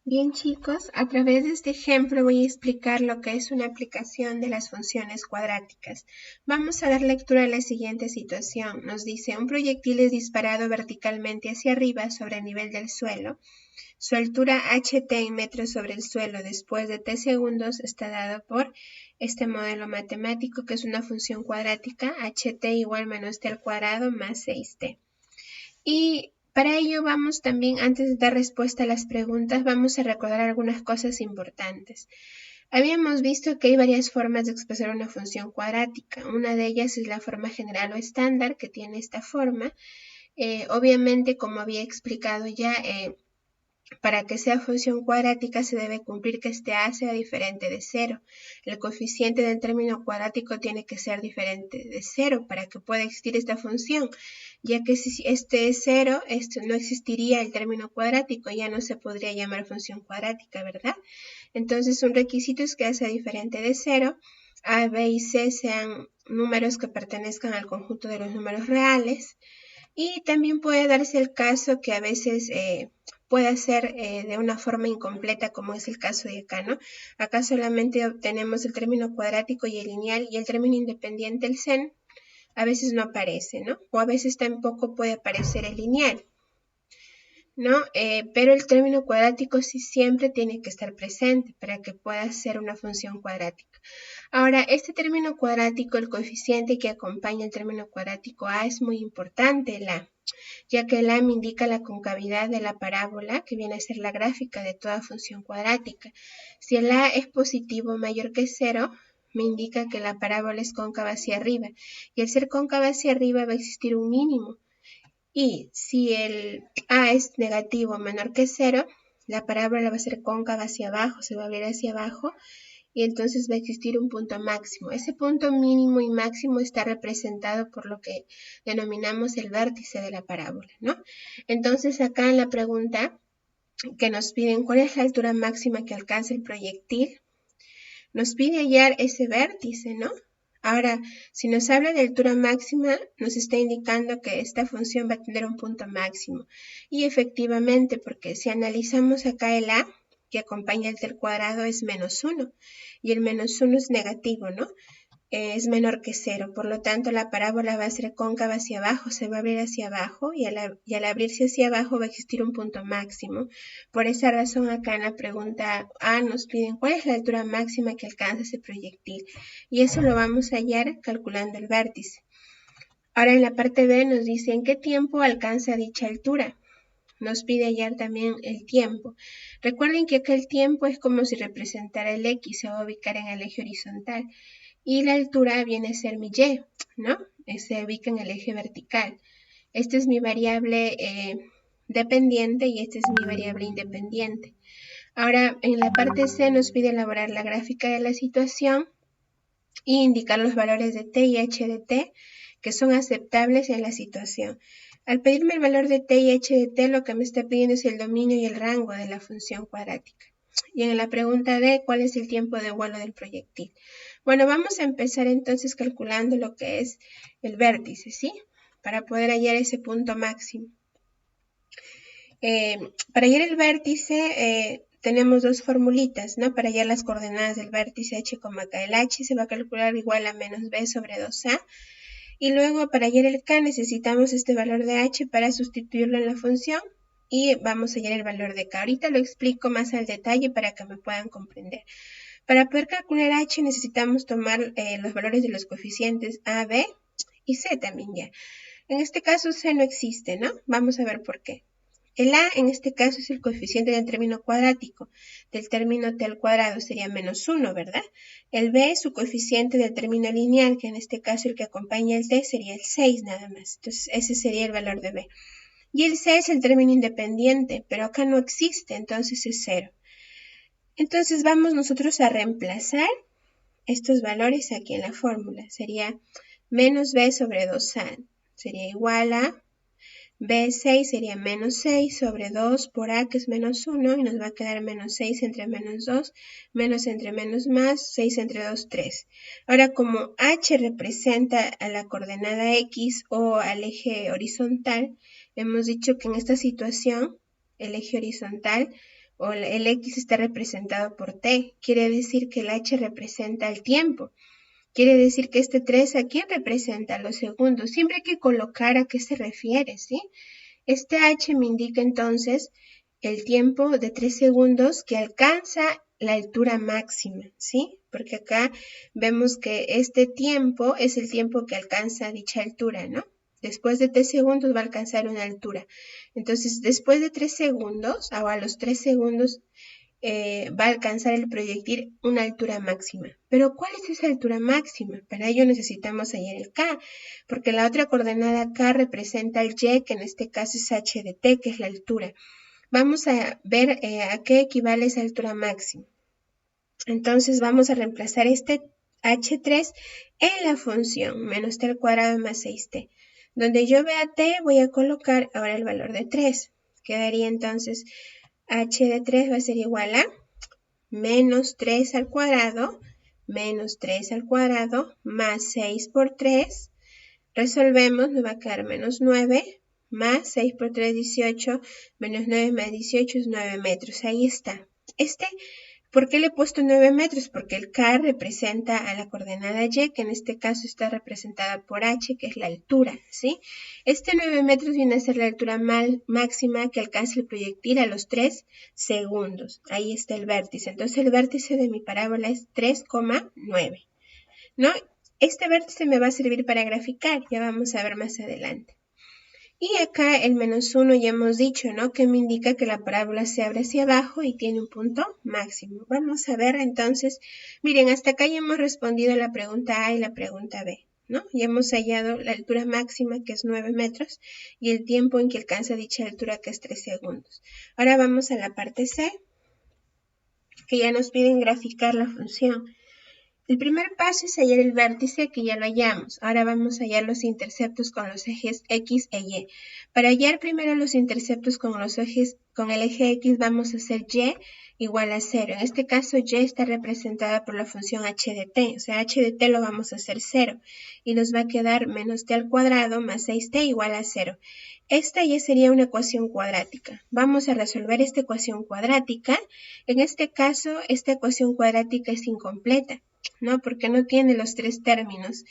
Bien chicos, a través de este ejemplo voy a explicar lo que es una aplicación de las funciones cuadráticas. Vamos a dar lectura a la siguiente situación. Nos dice, un proyectil es disparado verticalmente hacia arriba sobre el nivel del suelo. Su altura ht en metros sobre el suelo después de t segundos está dado por este modelo matemático que es una función cuadrática ht igual menos t al cuadrado más 6t. Y para ello vamos también, antes de dar respuesta a las preguntas, vamos a recordar algunas cosas importantes. Habíamos visto que hay varias formas de expresar una función cuadrática. Una de ellas es la forma general o estándar, que tiene esta forma. Obviamente, como había explicado ya, para que sea función cuadrática se debe cumplir que este a sea diferente de 0. El coeficiente del término cuadrático tiene que ser diferente de 0 para que pueda existir esta función, ya que si este es 0, no existiría el término cuadrático, ya no se podría llamar función cuadrática, ¿verdad? Entonces un requisito es que sea diferente de 0, a, b y c sean números que pertenezcan al conjunto de los números reales, y también puede darse el caso que a veces pueda ser de una forma incompleta, como es el caso de acá, ¿no? Acá solamente obtenemos el término cuadrático y el lineal, y el término independiente, el sen, a veces no aparece, ¿no? O a veces tampoco puede aparecer el lineal, ¿no? Pero el término cuadrático sí siempre tiene que estar presente para que pueda ser una función cuadrática. Ahora, este término cuadrático, el coeficiente que acompaña el término cuadrático a es muy importante, el a, ya que el a me indica la concavidad de la parábola, que viene a ser la gráfica de toda función cuadrática. Si el a es positivo mayor que 0, me indica que la parábola es cóncava hacia arriba, y al ser cóncava hacia arriba va a existir un mínimo. Y si el a es negativo menor que 0, la parábola va a ser cóncava hacia abajo, se va a abrir hacia abajo, y entonces va a existir un punto máximo. Ese punto mínimo y máximo está representado por lo que denominamos el vértice de la parábola, ¿no? Entonces acá en la pregunta que nos piden cuál es la altura máxima que alcanza el proyectil, nos pide hallar ese vértice, ¿no? Ahora, si nos habla de altura máxima, nos está indicando que esta función va a tener un punto máximo. Y efectivamente, porque si analizamos acá el a, que acompaña el del cuadrado, es menos 1. Y el menos 1 es negativo, ¿no? Es menor que 0. Por lo tanto, la parábola va a ser cóncava hacia abajo, se va a abrir hacia abajo y al abrirse hacia abajo va a existir un punto máximo. Por esa razón, acá en la pregunta A nos piden cuál es la altura máxima que alcanza ese proyectil. Y eso lo vamos a hallar calculando el vértice. Ahora en la parte B nos dice en qué tiempo alcanza dicha altura. Nos pide hallar también el tiempo. Recuerden que acá el tiempo es como si representara el X, se va a ubicar en el eje horizontal. Y la altura viene a ser mi y, ¿no? Se ubica en el eje vertical. Esta es mi variable dependiente y esta es mi variable independiente. Ahora, en la parte C nos pide elaborar la gráfica de la situación e indicar los valores de t y h de t que son aceptables en la situación. Al pedirme el valor de t y h de t, lo que me está pidiendo es el dominio y el rango de la función cuadrática. Y en la pregunta D, ¿cuál es el tiempo de vuelo del proyectil? Bueno, vamos a empezar entonces calculando lo que es el vértice, ¿sí? Para poder hallar ese punto máximo. Para hallar el vértice tenemos dos formulitas, ¿no? Para hallar las coordenadas del vértice h, k, el h se va a calcular igual a menos b sobre 2a. Y luego para hallar el k necesitamos este valor de h para sustituirlo en la función y vamos a hallar el valor de k. Ahorita lo explico más al detalle para que me puedan comprender. Para poder calcular h necesitamos tomar los valores de los coeficientes a, b y c también ya. En este caso c no existe, ¿no? Vamos a ver por qué. El a en este caso es el coeficiente del término cuadrático. Del término t al cuadrado sería menos 1, ¿verdad? El b es su coeficiente del término lineal, que en este caso el que acompaña el t sería el 6 nada más. Entonces ese sería el valor de b. Y el c es el término independiente, pero acá no existe, entonces es 0. Entonces vamos nosotros a reemplazar estos valores aquí en la fórmula. Sería menos b sobre 2a. Sería igual a b6 sería menos 6 sobre 2 por a, que es menos 1, y nos va a quedar menos 6 entre menos 2, menos entre menos más, 6 entre 2, 3. Ahora, como h representa a la coordenada x o al eje horizontal, hemos dicho que en esta situación el eje horizontal o el X está representado por T. Quiere decir que el H representa el tiempo. Quiere decir que este 3 aquí representa los segundos. Siempre hay que colocar a qué se refiere, ¿sí? Este H me indica entonces el tiempo de 3 segundos que alcanza la altura máxima, ¿sí? Porque acá vemos que este tiempo es el tiempo que alcanza dicha altura, ¿no? Después de 3 segundos va a alcanzar una altura. Entonces, después de 3 segundos, o a los 3 segundos, va a alcanzar el proyectil una altura máxima. Pero ¿cuál es esa altura máxima? Para ello necesitamos hallar el K, porque la otra coordenada K representa el Y, que en este caso es H de T, que es la altura. Vamos a ver a qué equivale esa altura máxima. Entonces vamos a reemplazar este H3 en la función menos T al cuadrado más 6T. Donde yo vea T voy a colocar ahora el valor de 3. Quedaría entonces H de 3 va a ser igual a menos 3 al cuadrado, menos 3 al cuadrado, más 6 por 3. Resolvemos, nos va a quedar menos 9, más 6 por 3, 18, menos 9 más 18 es 9 metros. Ahí está. ¿Por qué le he puesto 9 metros? Porque el K representa a la coordenada Y, que en este caso está representada por H, que es la altura, ¿sí? Este 9 metros viene a ser la altura máxima que alcanza el proyectil a los 3 segundos. Ahí está el vértice. Entonces el vértice de mi parábola es 3,9, ¿no? Este vértice me va a servir para graficar, ya vamos a ver más adelante. Y acá el menos 1 ya hemos dicho, ¿no? Que me indica que la parábola se abre hacia abajo y tiene un punto máximo. Vamos a ver entonces, miren, hasta acá ya hemos respondido la pregunta A y la pregunta B, ¿no? Ya hemos hallado la altura máxima, que es 9 metros, y el tiempo en que alcanza dicha altura, que es 3 segundos. Ahora vamos a la parte C, que ya nos piden graficar la función. El primer paso es hallar el vértice, que ya lo hallamos. Ahora vamos a hallar los interceptos con los ejes X e Y. Para hallar primero los interceptos con el eje X vamos a hacer Y igual a 0. En este caso Y está representada por la función h de t. O sea, h de t lo vamos a hacer 0. Y nos va a quedar menos t al cuadrado más 6t igual a 0. Esta ya sería una ecuación cuadrática. Vamos a resolver esta ecuación cuadrática. En este caso, esta ecuación cuadrática es incompleta, ¿no? Porque no tiene los tres términos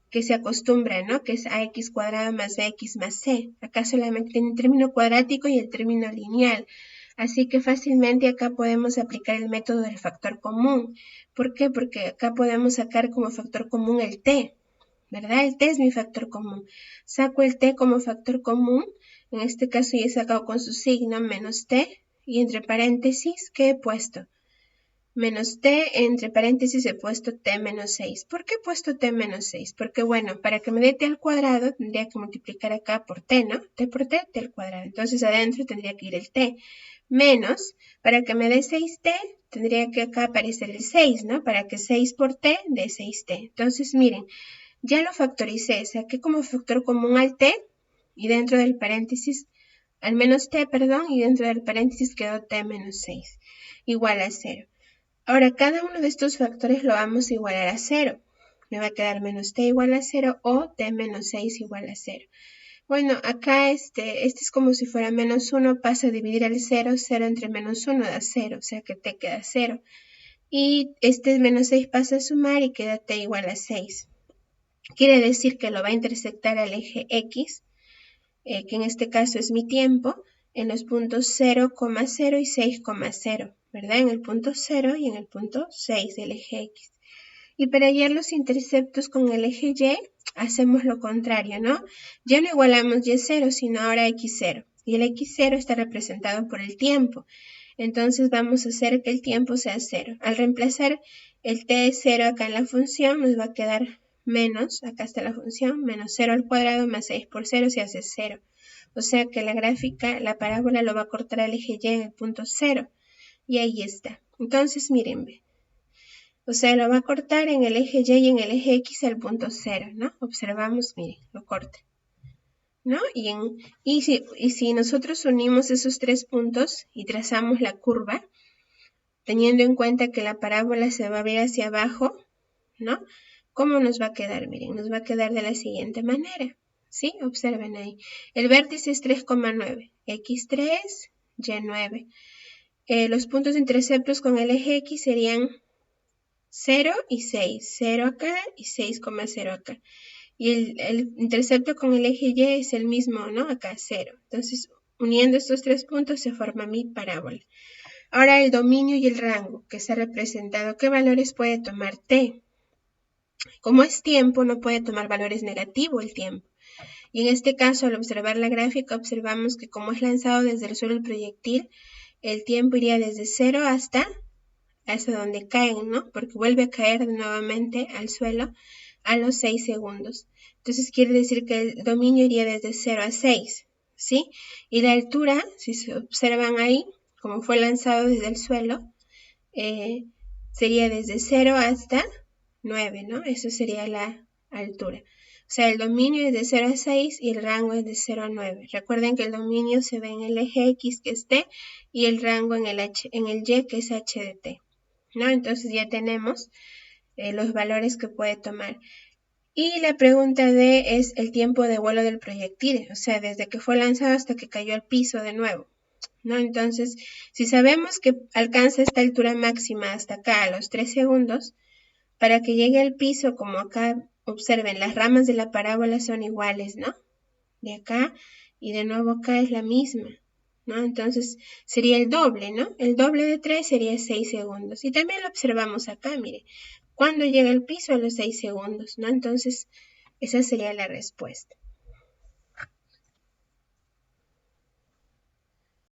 que se acostumbran, ¿no? Que es ax cuadrado más bx más c. Acá solamente tiene el término cuadrático y el término lineal. Así que fácilmente acá podemos aplicar el método del factor común. ¿Por qué? Porque acá podemos sacar como factor común el t, ¿verdad? El t es mi factor común. Saco el t como factor común. En este caso ya he sacado con su signo menos t. Y entre paréntesis, ¿qué he puesto? Menos t, entre paréntesis he puesto t menos 6. ¿Por qué he puesto t menos 6? Porque bueno, para que me dé t al cuadrado tendría que multiplicar acá por t, ¿no? T por t, t al cuadrado. Entonces adentro tendría que ir el t. Menos, para que me dé 6t, tendría que acá aparecer el 6, ¿no? Para que 6 por t dé 6t. Entonces miren, ya lo factoricé, saqué como factor común al t y dentro del paréntesis, al menos t, perdón, y dentro del paréntesis quedó t menos 6, igual a 0. Ahora, cada uno de estos factores lo vamos a igualar a 0. Me va a quedar menos t igual a 0 o t menos 6 igual a 0. Bueno, acá este es como si fuera menos 1, pasa a dividir el 0, 0 entre menos 1 da 0, o sea que t queda 0. Y este menos 6 pasa a sumar y queda t igual a 6. Quiere decir que lo va a intersectar al eje X, que en este caso es mi tiempo, en los puntos 0,0 y 6,0, ¿verdad? En el punto 0 y en el punto 6 del eje X. Y para hallar los interceptos con el eje Y, hacemos lo contrario, ¿no? Ya no igualamos Y0, sino ahora X0. Y el X0 está representado por el tiempo. Entonces vamos a hacer que el tiempo sea 0. Al reemplazar el t0 acá en la función, nos va a quedar menos, acá está la función, menos 0 al cuadrado más 6 por 0 se hace 0. O sea que la gráfica, la parábola lo va a cortar al eje Y en el punto 0. Y ahí está. Entonces, miren, o sea, lo va a cortar en el eje Y y en el eje X al punto 0, ¿no? Observamos, miren, lo corta, ¿no? Y si nosotros unimos esos tres puntos y trazamos la curva, teniendo en cuenta que la parábola se va a abrir hacia abajo, ¿no? ¿Cómo nos va a quedar? Miren, nos va a quedar de la siguiente manera, ¿sí? Observen ahí. El vértice es 3,9, X3, Y9. los puntos interceptos con el eje X serían 0 y 6. 0 acá y 6,0 acá. Y el intercepto con el eje Y es el mismo, ¿no? Acá 0. Entonces, uniendo estos tres puntos se forma mi parábola. Ahora el dominio y el rango que se ha representado. ¿Qué valores puede tomar T? Como es tiempo, no puede tomar valores negativos el tiempo. Y en este caso, al observar la gráfica, observamos que como es lanzado desde el suelo el proyectil, el tiempo iría desde 0 hasta donde caen, ¿no? Porque vuelve a caer nuevamente al suelo a los 6 segundos. Entonces quiere decir que el dominio iría desde 0 a 6, ¿sí? Y la altura, si se observan ahí, como fue lanzado desde el suelo, sería desde 0 hasta 9, ¿no? Eso sería la altura. O sea, el dominio es de 0 a 6 y el rango es de 0 a 9. Recuerden que el dominio se ve en el eje X, que es T, y el rango en el Y, que es H de T, ¿no? Entonces ya tenemos los valores que puede tomar. Y la pregunta D es el tiempo de vuelo del proyectil, o sea, desde que fue lanzado hasta que cayó al piso de nuevo, ¿no? Entonces, si sabemos que alcanza esta altura máxima hasta acá a los 3 segundos, para que llegue al piso, como acá observen, las ramas de la parábola son iguales, ¿no? De acá y de nuevo acá es la misma, ¿no? Entonces sería el doble, ¿no? El doble de 3 sería 6 segundos. Y también lo observamos acá, mire, cuando llega al piso a los 6 segundos, ¿no? Entonces esa sería la respuesta.